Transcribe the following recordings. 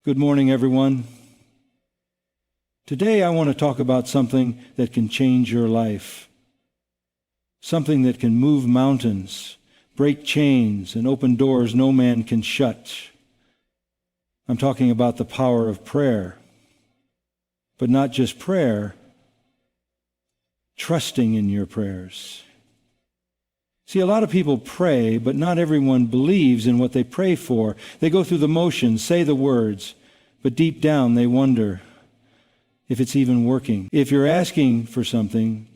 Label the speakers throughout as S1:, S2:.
S1: Good morning, everyone. Today I want to talk about something that can change your life, something that can move mountains, break chains, and open doors no man can shut. I'm talking about the power of prayer, but not just prayer, trusting in your prayers. See, a lot of people pray, but not everyone believes in what they pray for. They go through the motions, say the words, but deep down they wonder if it's even working. If you're asking for something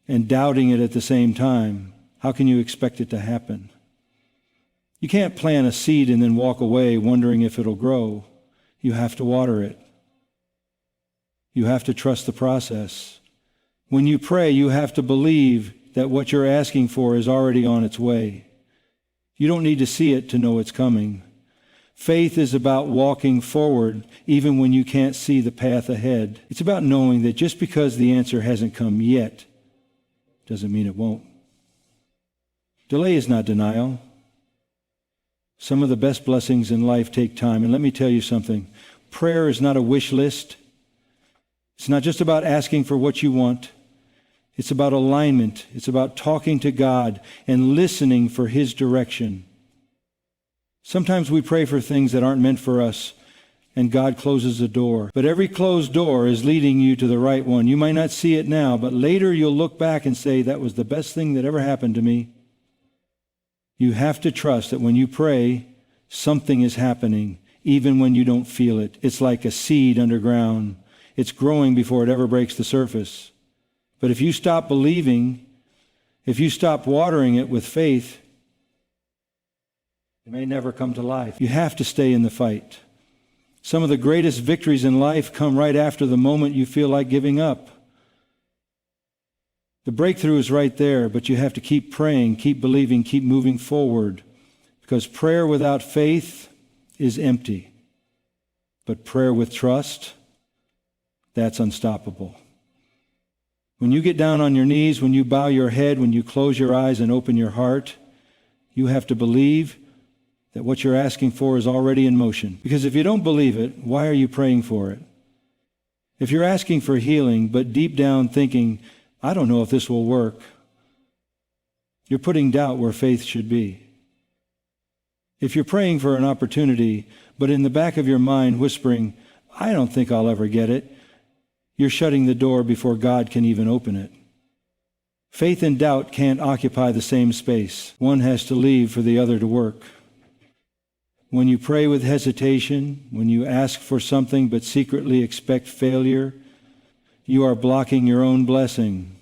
S1: and doubting it at the same time, how can you expect it to happen? You can't plant a seed and then walk away wondering if it'll grow. You have to water it. You have to trust the process. When you pray, you have to believe that what you're asking for is already on its way. You don't need to see it to know it's coming. Faith is about walking forward even when you can't see the path ahead. It's about knowing that just because the answer hasn't come yet doesn't mean it won't. Delay is not denial. Some of the best blessings in life take time. And let me tell you something. Prayer is not a wish list. It's not just about asking for what you want. It's about alignment. It's about talking to God and listening for His direction. Sometimes we pray for things that aren't meant for us, and God closes the door. But every closed door is leading you to the right one. You might not see it now, but later you'll look back and say, that was the best thing that ever happened to me. You have to trust that when you pray, something is happening, even when you don't feel it. It's like a seed underground. It's growing before it ever breaks the surface. But if you stop believing, if you stop watering it with faith, it may never come to life. You have to stay in the fight. Some of the greatest victories in life come right after the moment you feel like giving up. The breakthrough is right there, but you have to keep praying, keep believing, keep moving forward. Because prayer without faith is empty. But prayer with trust, that's unstoppable. When you get down on your knees, when you bow your head, when you close your eyes and open your heart, you have to believe that what you're asking for is already in motion. Because if you don't believe it, why are you praying for it? If you're asking for healing, but deep down thinking, I don't know if this will work, you're putting doubt where faith should be. If you're praying for an opportunity, but in the back of your mind whispering, I don't think I'll ever get it, you're shutting the door before God can even open it. Faith and doubt can't occupy the same space. One has to leave for the other to work. When you pray with hesitation, when you ask for something but secretly expect failure, you are blocking your own blessing.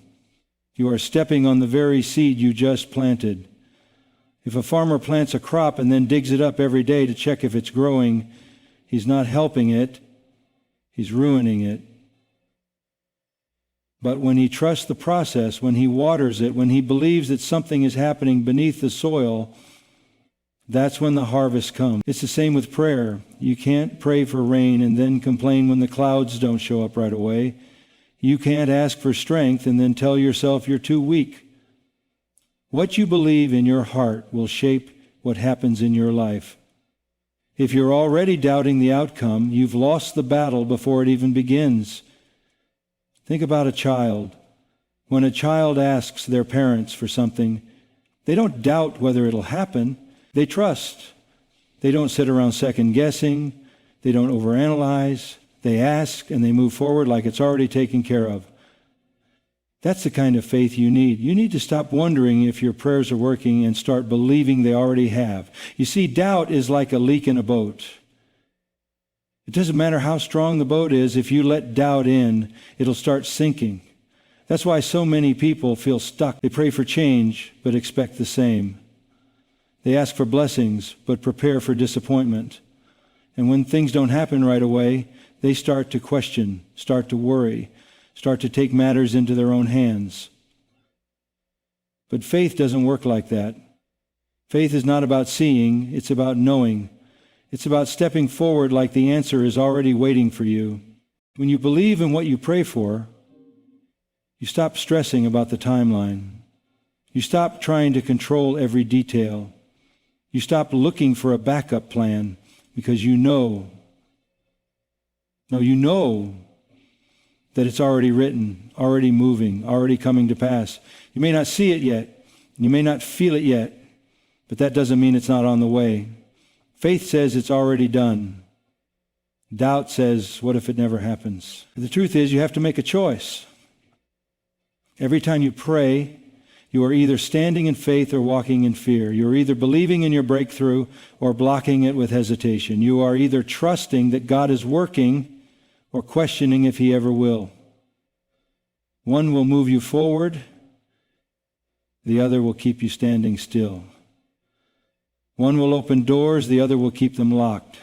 S1: You are stepping on the very seed you just planted. If a farmer plants a crop and then digs it up every day to check if it's growing, he's not helping it, he's ruining it. But when he trusts the process, when he waters it, when he believes that something is happening beneath the soil, that's when the harvest comes. It's the same with prayer. You can't pray for rain and then complain when the clouds don't show up right away. You can't ask for strength and then tell yourself you're too weak. What you believe in your heart will shape what happens in your life. If you're already doubting the outcome, you've lost the battle before it even begins. Think about a child. When a child asks their parents for something, they don't doubt whether it'll happen. They trust. They don't sit around second-guessing. They don't overanalyze. They ask and they move forward like it's already taken care of. That's the kind of faith you need. You need to stop wondering if your prayers are working and start believing they already have. You see, doubt is like a leak in a boat. It doesn't matter how strong the boat is, if you let doubt in, it'll start sinking. That's why so many people feel stuck. They pray for change, but expect the same. They ask for blessings, but prepare for disappointment. And when things don't happen right away, they start to question, start to worry, start to take matters into their own hands. But faith doesn't work like that. Faith is not about seeing, it's about knowing. It's about stepping forward like the answer is already waiting for you. When you believe in what you pray for, you stop stressing about the timeline. You stop trying to control every detail. You stop looking for a backup plan because you know No, you know that it's already written, already moving, already coming to pass. You may not see it yet. You may not feel it yet, but that doesn't mean it's not on the way. Faith says it's already done. Doubt says, what if it never happens? The truth is, you have to make a choice. Every time you pray, you are either standing in faith or walking in fear. You are either believing in your breakthrough or blocking it with hesitation. You are either trusting that God is working or questioning if he ever will. One will move you forward, the other will keep you standing still. One will open doors, the other will keep them locked.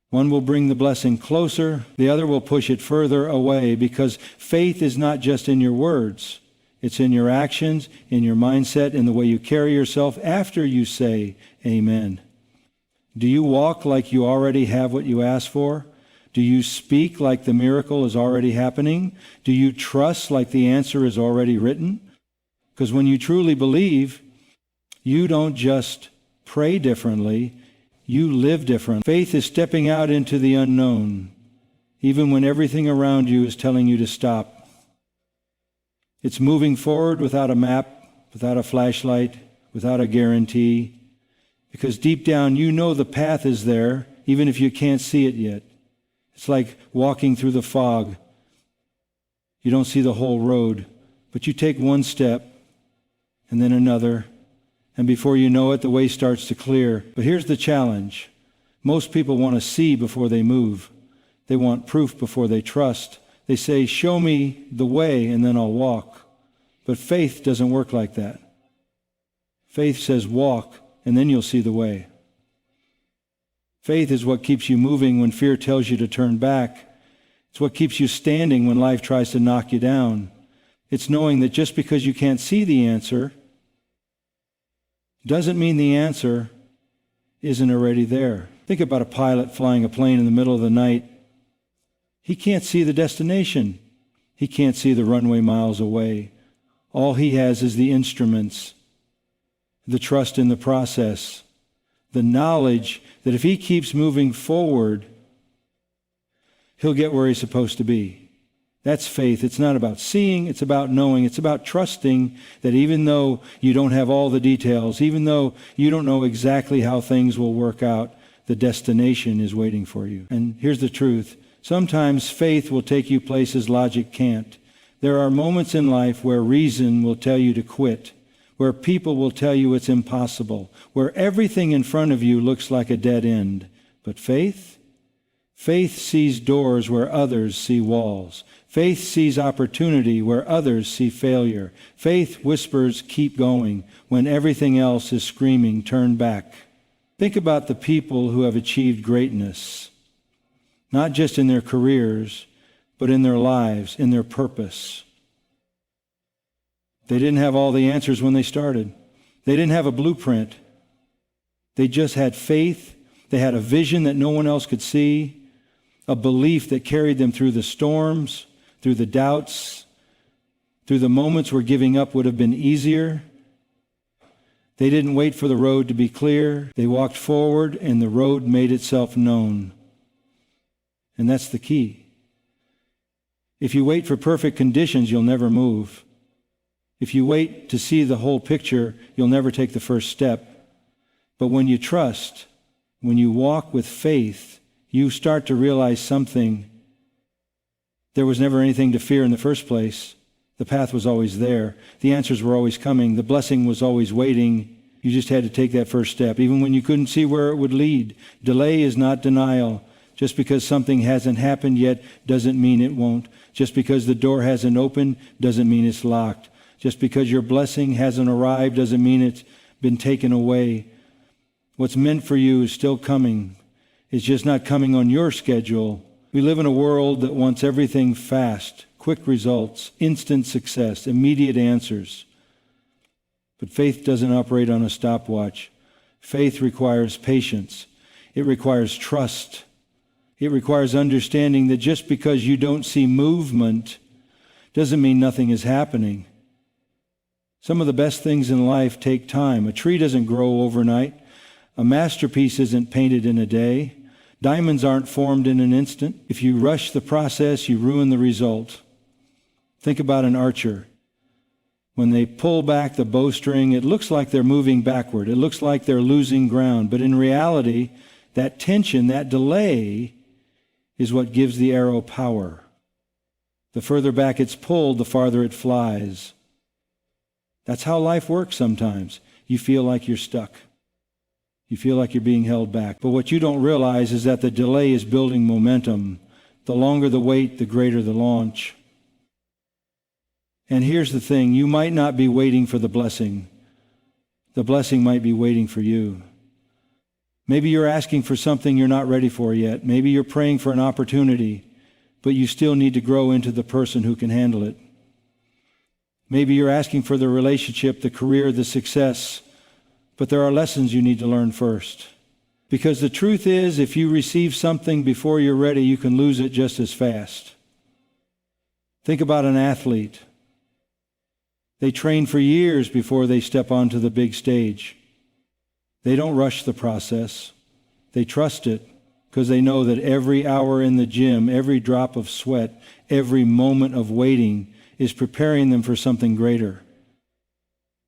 S1: One will bring the blessing closer, the other will push it further away, because faith is not just in your words. It's in your actions, in your mindset, in the way you carry yourself after you say amen. Do you walk like you already have what you asked for? Do you speak like the miracle is already happening? Do you trust like the answer is already written? Because when you truly believe, you don't just pray differently, you live different. Faith is stepping out into the unknown, even when everything around you is telling you to stop. It's moving forward without a map, without a flashlight, without a guarantee, because deep down you know the path is there, even if you can't see it yet. It's like walking through the fog. You don't see the whole road, but you take one step and then another, and before you know it, the way starts to clear. But here's the challenge. Most people want to see before they move. They want proof before they trust. They say, show me the way and then I'll walk. But faith doesn't work like that. Faith says walk and then you'll see the way. Faith is what keeps you moving when fear tells you to turn back. It's what keeps you standing when life tries to knock you down. It's knowing that just because you can't see the answer doesn't mean the answer isn't already there. Think about a pilot flying a plane in the middle of the night. He can't see the destination. He can't see the runway miles away. All he has is the instruments, the trust in the process, the knowledge that if he keeps moving forward, he'll get where he's supposed to be. That's faith. It's not about seeing, it's about knowing. It's about trusting that even though you don't have all the details, even though you don't know exactly how things will work out, the destination is waiting for you. And here's the truth. Sometimes faith will take you places logic can't. There are moments in life where reason will tell you to quit, where people will tell you it's impossible, where everything in front of you looks like a dead end. But faith sees doors where others see walls. Faith sees opportunity where others see failure. Faith whispers, keep going, when everything else is screaming, turn back. Think about the people who have achieved greatness, not just in their careers, but in their lives, in their purpose. They didn't have all the answers when they started. They didn't have a blueprint. They just had faith. They had a vision that no one else could see, a belief that carried them through the storms, through the doubts, through the moments where giving up would have been easier. They didn't wait for the road to be clear. They walked forward and the road made itself known. And that's the key. If you wait for perfect conditions, you'll never move. If you wait to see the whole picture, you'll never take the first step. But when you trust, when you walk with faith, you start to realize something. There was never anything to fear in the first place. The path was always there. The answers were always coming. The blessing was always waiting. You just had to take that first step, even when you couldn't see where it would lead. Delay is not denial. Just because something hasn't happened yet doesn't mean it won't. Just because the door hasn't opened doesn't mean it's locked. Just because your blessing hasn't arrived doesn't mean it's been taken away. What's meant for you is still coming. It's just not coming on your schedule. We live in a world that wants everything fast, quick results, instant success, immediate answers. But faith doesn't operate on a stopwatch. Faith requires patience. It requires trust. It requires understanding that just because you don't see movement doesn't mean nothing is happening. Some of the best things in life take time. A tree doesn't grow overnight. A masterpiece isn't painted in a day. Diamonds aren't formed in an instant. If you rush the process, you ruin the result. Think about an archer. When they pull back the bowstring, it looks like they're moving backward. It looks like they're losing ground. But in reality, that tension, that delay, is what gives the arrow power. The further back it's pulled, the farther it flies. That's how life works sometimes. You feel like you're stuck. You feel like you're being held back. But what you don't realize is that the delay is building momentum. The longer the wait, the greater the launch. And here's the thing, you might not be waiting for the blessing. The blessing might be waiting for you. Maybe you're asking for something you're not ready for yet. Maybe you're praying for an opportunity, but you still need to grow into the person who can handle it. Maybe you're asking for the relationship, the career, the success, but there are lessons you need to learn first. Because the truth is, if you receive something before you're ready, you can lose it just as fast. Think about an athlete. They train for years before they step onto the big stage. They don't rush the process. They trust it because they know that every hour in the gym, every drop of sweat, every moment of waiting is preparing them for something greater.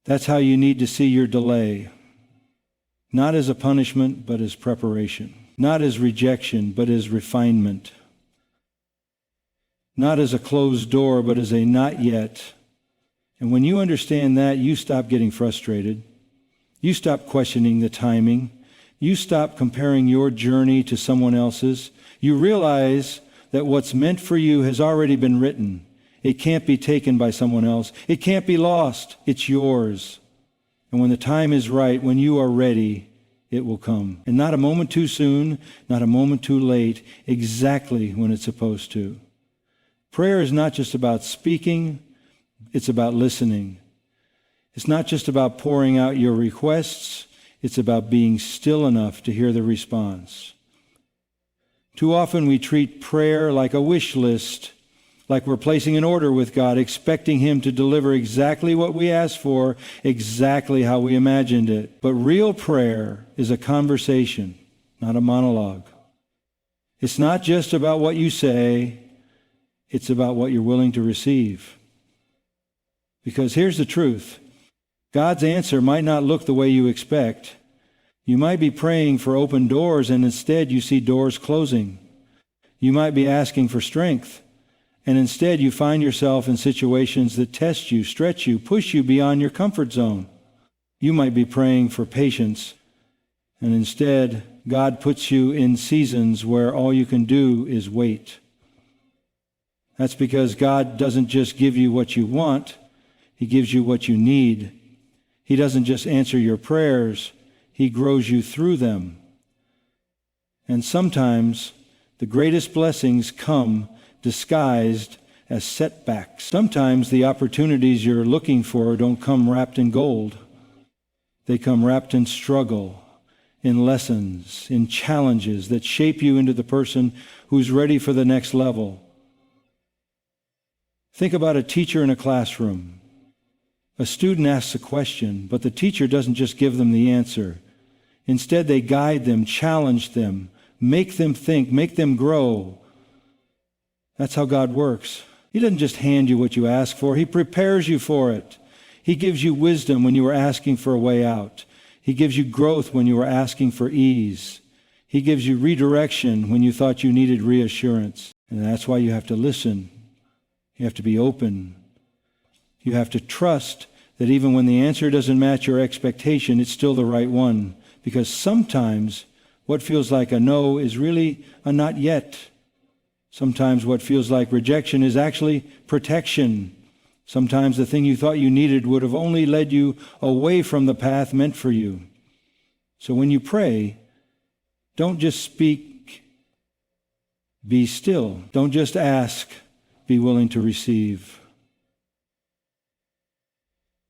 S1: That's how you need to see your delay. Not as a punishment, but as preparation. Not as rejection, but as refinement. Not as a closed door, but as a not yet. And when you understand that, you stop getting frustrated. You stop questioning the timing. You stop comparing your journey to someone else's. You realize that what's meant for you has already been written. It can't be taken by someone else. It can't be lost. It's yours. And when the time is right, when you are ready, it will come. And not a moment too soon, not a moment too late, exactly when it's supposed to. Prayer is not just about speaking, it's about listening. It's not just about pouring out your requests, it's about being still enough to hear the response. Too often we treat prayer like a wish list, like we're placing an order with God, expecting Him to deliver exactly what we asked for, exactly how we imagined it. But real prayer is a conversation, not a monologue. It's not just about what you say, it's about what you're willing to receive. Because here's the truth. God's answer might not look the way you expect. You might be praying for open doors and instead you see doors closing. You might be asking for strength and instead you find yourself in situations that test you, stretch you, push you beyond your comfort zone. You might be praying for patience and instead God puts you in seasons where all you can do is wait. That's because God doesn't just give you what you want, He gives you what you need. He doesn't just answer your prayers, He grows you through them. And sometimes the greatest blessings come disguised as setbacks. Sometimes the opportunities you're looking for don't come wrapped in gold. They come wrapped in struggle, in lessons, in challenges that shape you into the person who's ready for the next level. Think about a teacher in a classroom. A student asks a question, but the teacher doesn't just give them the answer. Instead, they guide them, challenge them, make them think, make them grow. That's how God works. He doesn't just hand you what you ask for. He prepares you for it. He gives you wisdom when you are asking for a way out. He gives you growth when you are asking for ease. He gives you redirection when you thought you needed reassurance. And that's why you have to listen. You have to be open. You have to trust that even when the answer doesn't match your expectation, it's still the right one. Because sometimes what feels like a no is really a not yet. Sometimes what feels like rejection is actually protection. Sometimes the thing you thought you needed would have only led you away from the path meant for you. So when you pray, don't just speak, be still. Don't just ask, be willing to receive.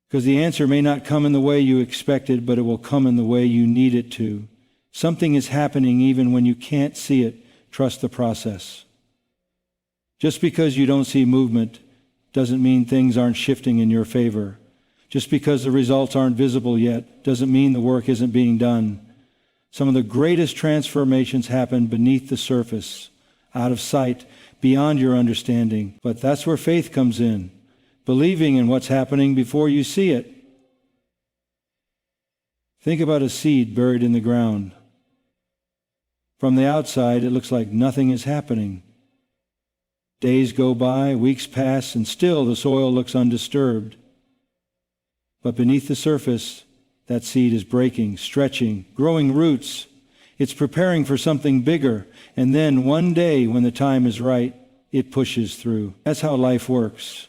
S1: Because the answer may not come in the way you expected, but it will come in the way you need it to. Something is happening even when you can't see it. Trust the process. Just because you don't see movement doesn't mean things aren't shifting in your favor. Just because the results aren't visible yet doesn't mean the work isn't being done. Some of the greatest transformations happen beneath the surface, out of sight, beyond your understanding. But that's where faith comes in, believing in what's happening before you see it. Think about a seed buried in the ground. From the outside, it looks like nothing is happening. Days go by, weeks pass, and still the soil looks undisturbed. But beneath the surface, that seed is breaking, stretching, growing roots. It's preparing for something bigger. And then one day, when the time is right, it pushes through. That's how life works.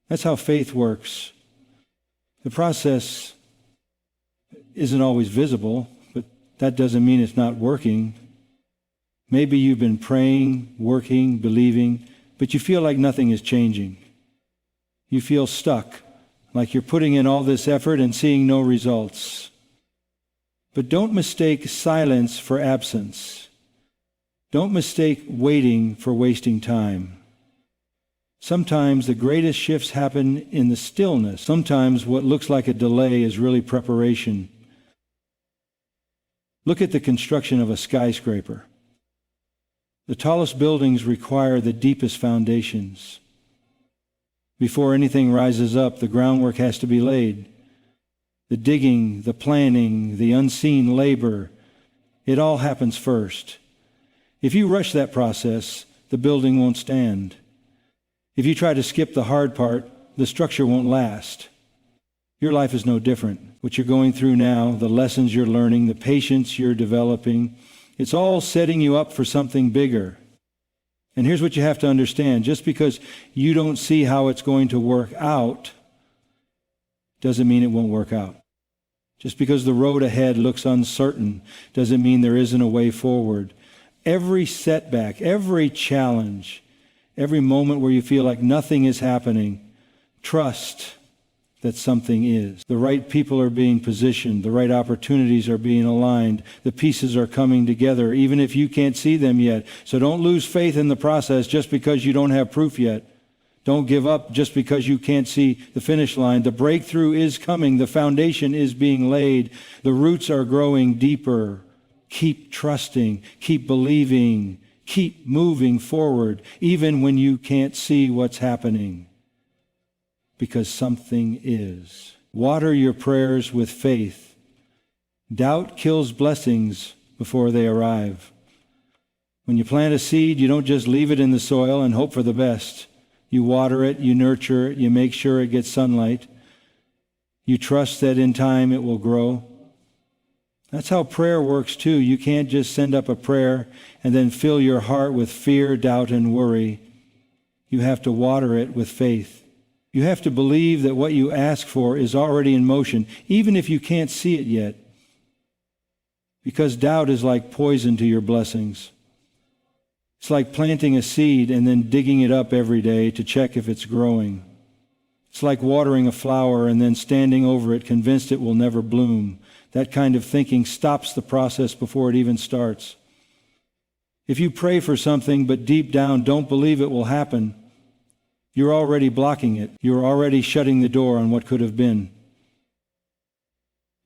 S1: That's how faith works. The process isn't always visible, but that doesn't mean it's not working. Maybe you've been praying, working, believing, but you feel like nothing is changing. You feel stuck, like you're putting in all this effort and seeing no results. But don't mistake silence for absence. Don't mistake waiting for wasting time. Sometimes the greatest shifts happen in the stillness. Sometimes what looks like a delay is really preparation. Look at the construction of a skyscraper. The tallest buildings require the deepest foundations. Before anything rises up, the groundwork has to be laid. The digging, the planning, the unseen labor, it all happens first. If you rush that process, the building won't stand. If you try to skip the hard part, the structure won't last. Your life is no different. What you're going through now, the lessons you're learning, the patience you're developing, it's all setting you up for something bigger. And here's what you have to understand. Just because you don't see how it's going to work out doesn't mean it won't work out. Just because the road ahead looks uncertain doesn't mean there isn't a way forward. Every setback, every challenge, every moment where you feel like nothing is happening, trust that something is. The right people are being positioned. The right opportunities are being aligned. The pieces are coming together, even if you can't see them yet. So don't lose faith in the process just because you don't have proof yet. Don't give up just because you can't see the finish line. The breakthrough is coming. The foundation is being laid. The roots are growing deeper. Keep trusting. Keep believing. Keep moving forward, even when you can't see what's happening. Because something is. Water your prayers with faith. Doubt kills blessings before they arrive. When you plant a seed, you don't just leave it in the soil and hope for the best. You water it, you nurture it, you make sure it gets sunlight. You trust that in time it will grow. That's how prayer works too. You can't just send up a prayer and then fill your heart with fear, doubt, and worry. You have to water it with faith. You have to believe that what you ask for is already in motion, even if you can't see it yet. Because doubt is like poison to your blessings. It's like planting a seed and then digging it up every day to check if it's growing. It's like watering a flower and then standing over it convinced it will never bloom. That kind of thinking stops the process before it even starts. If you pray for something but deep down don't believe it will happen, you're already blocking it. You're already shutting the door on what could have been.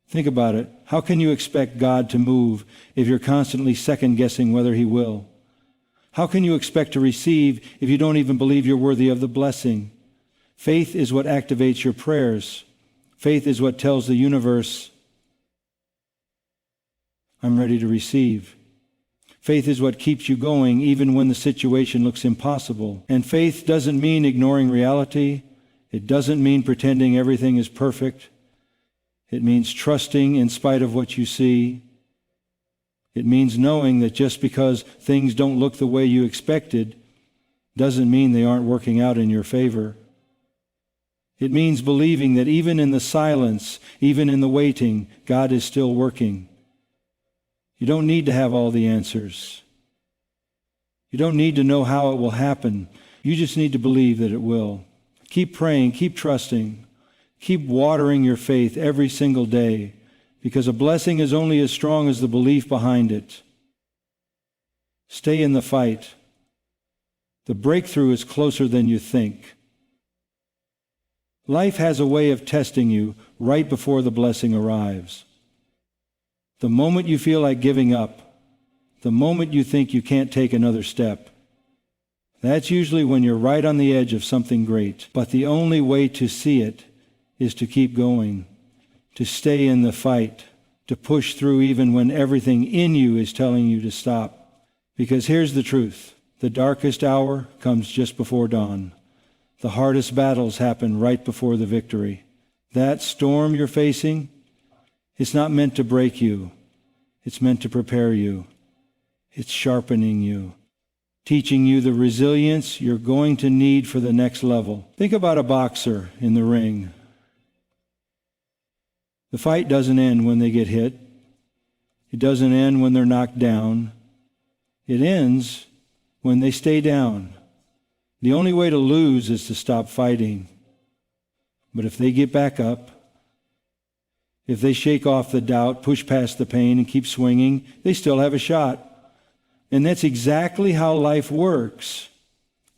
S1: Think about it. How can you expect God to move if you're constantly second-guessing whether He will? How can you expect to receive if you don't even believe you're worthy of the blessing? Faith is what activates your prayers. Faith is what tells the universe, I'm ready to receive. Faith is what keeps you going even when the situation looks impossible. And faith doesn't mean ignoring reality. It doesn't mean pretending everything is perfect. It means trusting in spite of what you see. It means knowing that just because things don't look the way you expected doesn't mean they aren't working out in your favor. It means believing that even in the silence, even in the waiting, God is still working. You don't need to have all the answers. You don't need to know how it will happen. You just need to believe that it will. Keep praying, keep trusting, keep watering your faith every single day, because a blessing is only as strong as the belief behind it. Stay in the fight. The breakthrough is closer than you think. Life has a way of testing you right before the blessing arrives. The moment you feel like giving up, the moment you think you can't take another step, that's usually when you're right on the edge of something great. But the only way to see it is to keep going, to stay in the fight, to push through even when everything in you is telling you to stop. Because here's the truth. The darkest hour comes just before dawn. The hardest battles happen right before the victory. That storm you're facing, it's not meant to break you. It's meant to prepare you. It's sharpening you, teaching you the resilience you're going to need for the next level. Think about a boxer in the ring. The fight doesn't end when they get hit. It doesn't end when they're knocked down. It ends when they stay down. The only way to lose is to stop fighting. But if they get back up, if they shake off the doubt, push past the pain, and keep swinging, they still have a shot. And that's exactly how life works.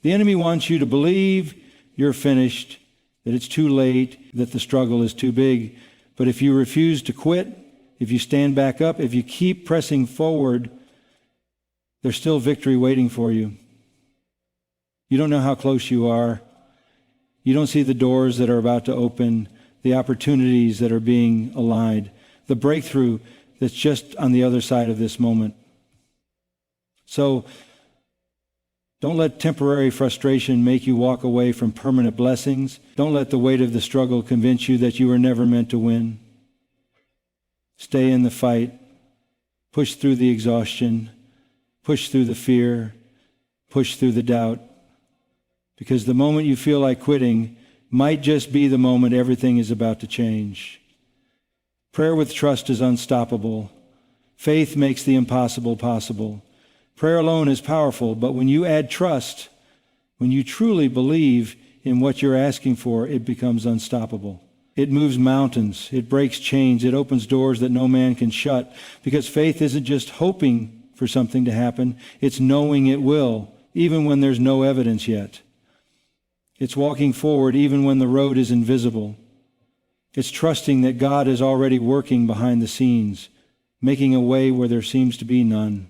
S1: The enemy wants you to believe you're finished, that it's too late, that the struggle is too big. But if you refuse to quit, if you stand back up, if you keep pressing forward, there's still victory waiting for you. You don't know how close you are. You don't see the doors that are about to open, the opportunities that are being aligned, the breakthrough that's just on the other side of this moment. So don't let temporary frustration make you walk away from permanent blessings. Don't let the weight of the struggle convince you that you were never meant to win. Stay in the fight. Push through the exhaustion. Push through the fear. Push through the doubt. Because the moment you feel like quitting might just be the moment everything is about to change. Prayer with trust is unstoppable. Faith makes the impossible possible. Prayer alone is powerful, but when you add trust, when you truly believe in what you're asking for, it becomes unstoppable. It moves mountains, it breaks chains, it opens doors that no man can shut, because faith isn't just hoping for something to happen, it's knowing it will, even when there's no evidence yet. It's walking forward even when the road is invisible. It's trusting that God is already working behind the scenes, making a way where there seems to be none.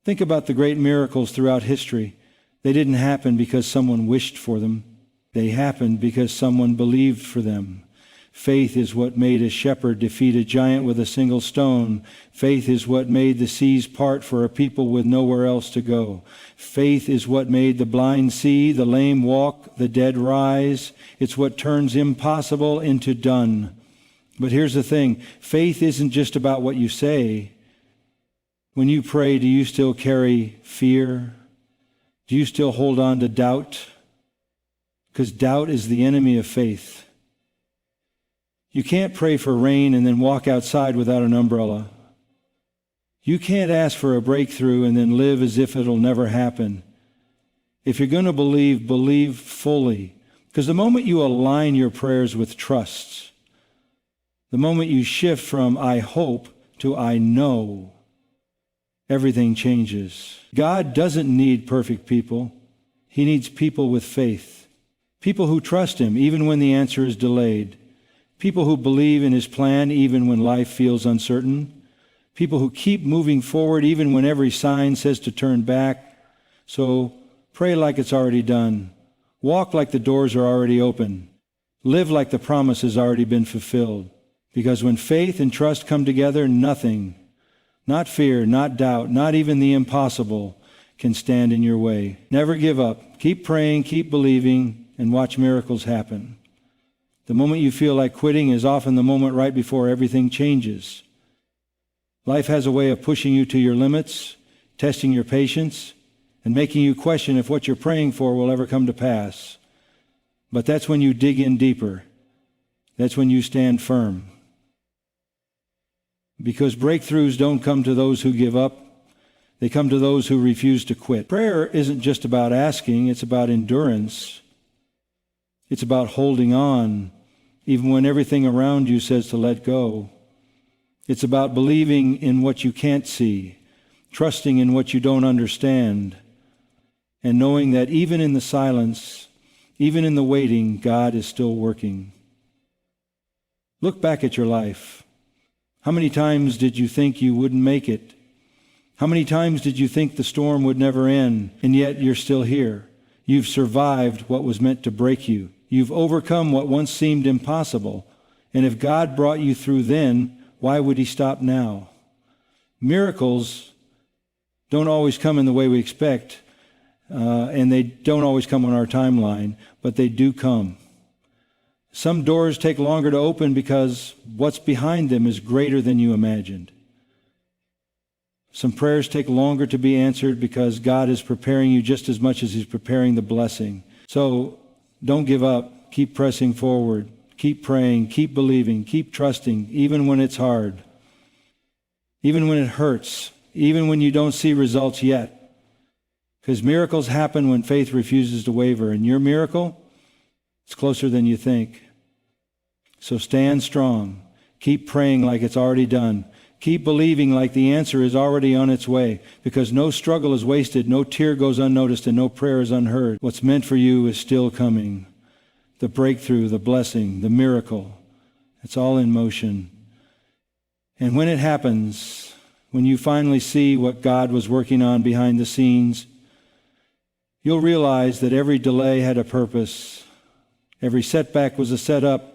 S1: Think about the great miracles throughout history. They didn't happen because someone wished for them. They happened because someone believed for them. Faith is what made a shepherd defeat a giant with a single stone. Faith is what made the seas part for a people with nowhere else to go. Faith is what made the blind see, the lame walk, the dead rise. It's what turns impossible into done. But here's the thing. Faith isn't just about what you say. When you pray, do you still carry fear? Do you still hold on to doubt? Because doubt is the enemy of faith. You can't pray for rain and then walk outside without an umbrella. You can't ask for a breakthrough and then live as if it'll never happen. If you're going to believe, believe fully. Because the moment you align your prayers with trust, the moment you shift from I hope to I know, everything changes. God doesn't need perfect people. He needs people with faith. People who trust Him even when the answer is delayed. People who believe in His plan even when life feels uncertain. People who keep moving forward even when every sign says to turn back. So pray like it's already done. Walk like the doors are already open. Live like the promise has already been fulfilled. Because when faith and trust come together, nothing, not fear, not doubt, not even the impossible can stand in your way. Never give up. Keep praying, keep believing, and watch miracles happen. The moment you feel like quitting is often the moment right before everything changes. Life has a way of pushing you to your limits, testing your patience, and making you question if what you're praying for will ever come to pass. But that's when you dig in deeper. That's when you stand firm. Because breakthroughs don't come to those who give up. They come to those who refuse to quit. Prayer isn't just about asking, it's about endurance. It's about holding on, even when everything around you says to let go. It's about believing in what you can't see, trusting in what you don't understand, and knowing that even in the silence, even in the waiting, God is still working. Look back at your life. How many times did you think you wouldn't make it? How many times did you think the storm would never end, and yet you're still here? You've survived what was meant to break you. You've overcome what once seemed impossible. And if God brought you through then, why would he stop now? Miracles don't always come in the way we expect, and they don't always come on our timeline, but they do come. Some doors take longer to open because what's behind them is greater than you imagined. Some prayers take longer to be answered because God is preparing you just as much as he's preparing the blessing. So don't give up. Keep pressing forward. Keep praying. Keep believing. Keep trusting, even when it's hard. Even when it hurts. Even when you don't see results yet. Because miracles happen when faith refuses to waver. And your miracle, it's closer than you think. So stand strong. Keep praying like it's already done. Keep believing like the answer is already on its way, because no struggle is wasted, no tear goes unnoticed, and no prayer is unheard. What's meant for you is still coming. The breakthrough, the blessing, the miracle, it's all in motion. And when it happens, when you finally see what God was working on behind the scenes, you'll realize that every delay had a purpose, every setback was a setup,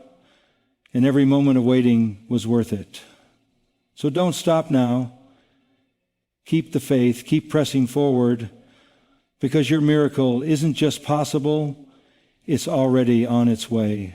S1: and every moment of waiting was worth it. So don't stop now. Keep the faith, keep pressing forward, because your miracle isn't just possible, it's already on its way.